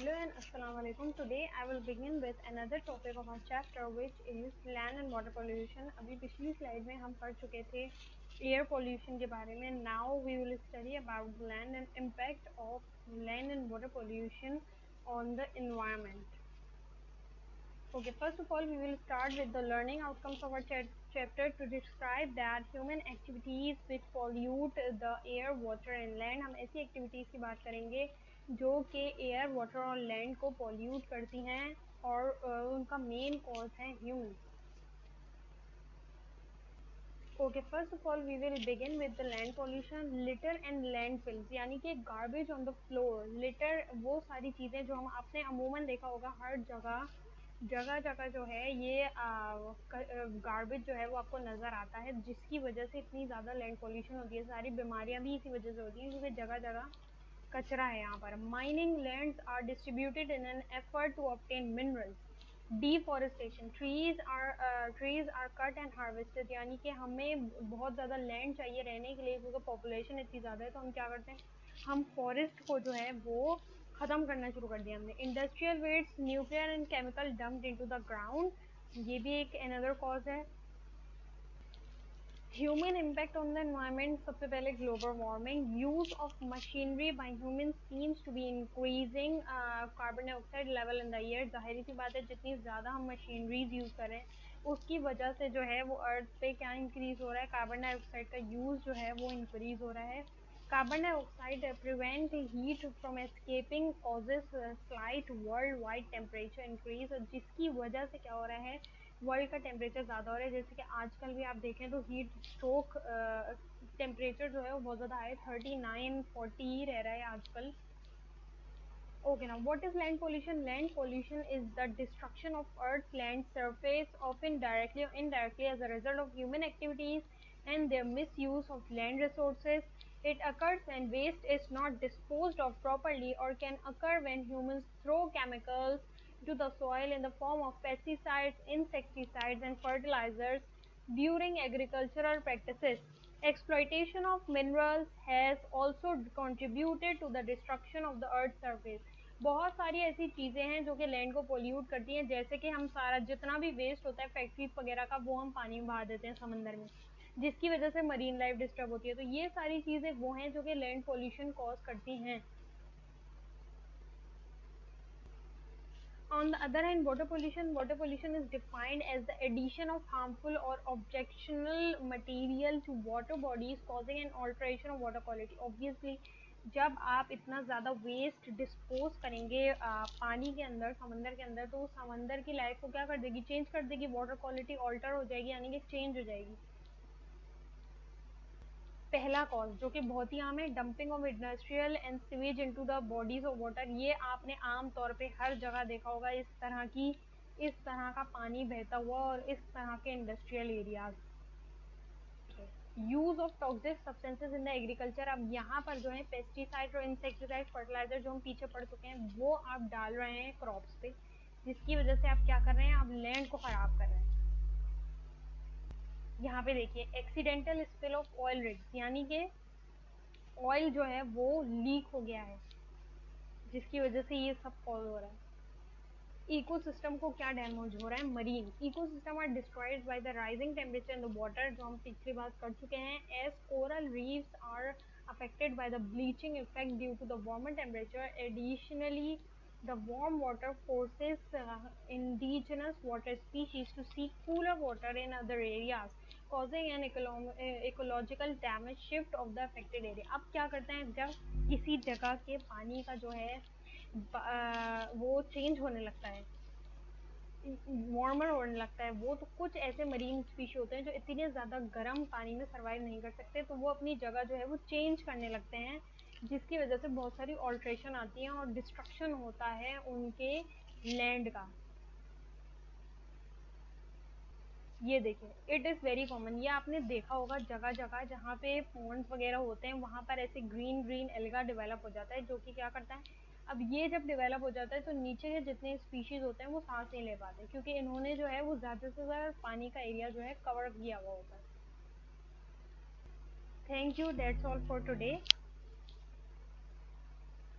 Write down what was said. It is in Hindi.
Hello and Assalamu alaikum. Today I will begin with another topic of our chapter which is land and water pollution. अभी पिछली स्लाइड में हम पढ़ चुके थे एयर पोल्यूशन के बारे में. Now we will study about land and impact of land and water pollution on the environment. Okay, first of all we will start with the learning outcomes of our chapter to describe that human activities which pollute the air, water and land. हम ऐसी एक्टिविटीज़ की बात करेंगे जो कि एयर, वाटर और लैंड को पॉल्यूट करती हैं और उनका मेन कॉज है human. Okay, first of all we will begin with the land pollution. Litter and landfills यानी कि garbage on the floor. Litter वो सारी चीज़ें जो हम आपने अमूमन देखा होगा हर जगह जगह जो है ये गार्बेज जो है वो आपको नज़र आता है, जिसकी वजह से इतनी ज़्यादा लैंड पॉल्यूशन होती है. सारी बीमारियां भी इसी वजह से होती हैं क्योंकि जगह जगह कचरा है यहाँ पर. Mining lands are distributed in an effort to obtain minerals. Deforestation, trees are cut and harvested यानी कि हमें बहुत ज़्यादा लैंड चाहिए रहने के लिए क्योंकि पॉपुलेशन इतनी ज़्यादा है, तो हम क्या करते हैं, हम फॉरेस्ट को जो है वो ख़त्म करना शुरू कर दिया हमने. Industrial waste, nuclear and chemical dumped into the ground, ये भी एक अनदर कॉज है. Human impact on the environment. सबसे पहले global warming. Use of machinery by human seems to be increasing carbon dioxide level in the air. जाहिर सी बात है जितनी ज़्यादा हम मशीनरीज यूज़ करें उसकी वजह से जो है वो अर्थ पे क्या इंक्रीज़ हो रहा है, कार्बन डाइऑक्साइड का यूज़ जो है वो इंक्रीज़ हो रहा है. Carbon dioxide prevent heat from escaping, causes slight world wide temperature increase, जिसकी वजह से क्या हो रहा है, वर्ल्ड का टेम्परेचर ज़्यादा हो रहा है. जैसे कि आजकल भी आप देखें तो हीट स्ट्रोक टेम्परेचर जो है वो बहुत ज़्यादा है, 39-40 ही रह रहा है आजकल. Okay, now what is land pollution? Land pollution is the destruction of Earth's land surface, often directly or indirectly as a result of human activities and their misuse of land resources. It occurs when waste is not disposed of properly or can occur when humans throw chemicals to the soil in the form of pesticides, insecticides and fertilizers during agricultural practices. Exploitation of minerals has also contributed to the destruction of the earth's surface. बहुत सारी ऐसी चीज़ें हैं जो कि लैंड को पोल्यूट करती हैं, जैसे कि हम सारा जितना भी वेस्ट होता है फैक्ट्रीज वगैरह का वो हम पानी में बहा देते हैं समंदर में, जिसकी वजह से मरीन लाइफ डिस्टर्ब होती है. तो ये सारी चीज़ें वो हैं जो कि लैंड पोल्यूशन कॉज करती हैं. On the other hand, water pollution is defined as the addition of harmful or objectionable material to water bodies causing an alteration of water quality. Obviously, जब आप इतना ज़्यादा वेस्ट डिस्पोज करेंगे पानी के अंदर, समंदर के अंदर, तो समंदर की लाइफ को क्या कर देगी, चेंज कर देगी. वाटर क्वालिटी ऑल्टर हो जाएगी यानी कि चेंज हो जाएगी. पहला कॉज जो कि बहुत ही आम है, dumping of industrial and sewage into the bodies of water. ये आपने आम तौर पे हर जगह देखा होगा, इस तरह का पानी बहता हुआ और इस तरह के industrial areas. Use of toxic substances in the agriculture. अब यहाँ पर जो है पेस्टिसाइड और इंसेक्टिसाइड फर्टिलाइजर जो हम पीछे पढ़ चुके हैं वो आप डाल रहे हैं क्रॉप्स पे, जिसकी वजह से आप क्या कर रहे हैं, आप लैंड को खराब कर रहे हैं. यहाँ पे देखिए accidental spill of oil rigs यानी कि ऑयल जो है वो लीक हो गया है, जिसकी वजह से ये सब कॉज हो रहा है. इकोसिस्टम को क्या डैमेज हो रहा है, marine ecosystem are destroyed by the rising temperature in the water, जो हम पिछली बात कर चुके हैं. As coral reefs are affected by the bleaching effect due to the warmer temperature. Additionally the warm water forces indigenous water species to seek cooler water in other areas, causing an ecological damage shift of the affected area. अब क्या करते हैं, जब किसी जगह के पानी का जो है वो चेंज होने लगता है, वार्मर होने लगता है वो, तो कुछ ऐसे मरीन स्पीशी होते हैं जो इतने ज़्यादा गर्म पानी में सर्वाइव नहीं कर सकते, तो वो अपनी जगह जो है वो चेंज करने लगते हैं, जिसकी वजह से बहुत सारी ऑल्ट्रेशन आती हैं और डिस्ट्रक्शन होता है उनके लैंड का. ये देखिए इट इज़ वेरी कॉमन, ये आपने देखा होगा जगह जगह जहाँ पे पॉन्ड्स वगैरह होते हैं वहाँ पर ऐसे ग्रीन ग्रीन एल्गा डेवलप हो जाता है, जो कि क्या करता है, अब ये जब डेवलप हो जाता है तो नीचे के जितने स्पीशीज़ होते हैं वो सांस नहीं ले पाते क्योंकि इन्होंने जो है वो ज़्यादा से ज़्यादा पानी का एरिया जो है कवर किया हुआ होता है. Thank you, that's all for today.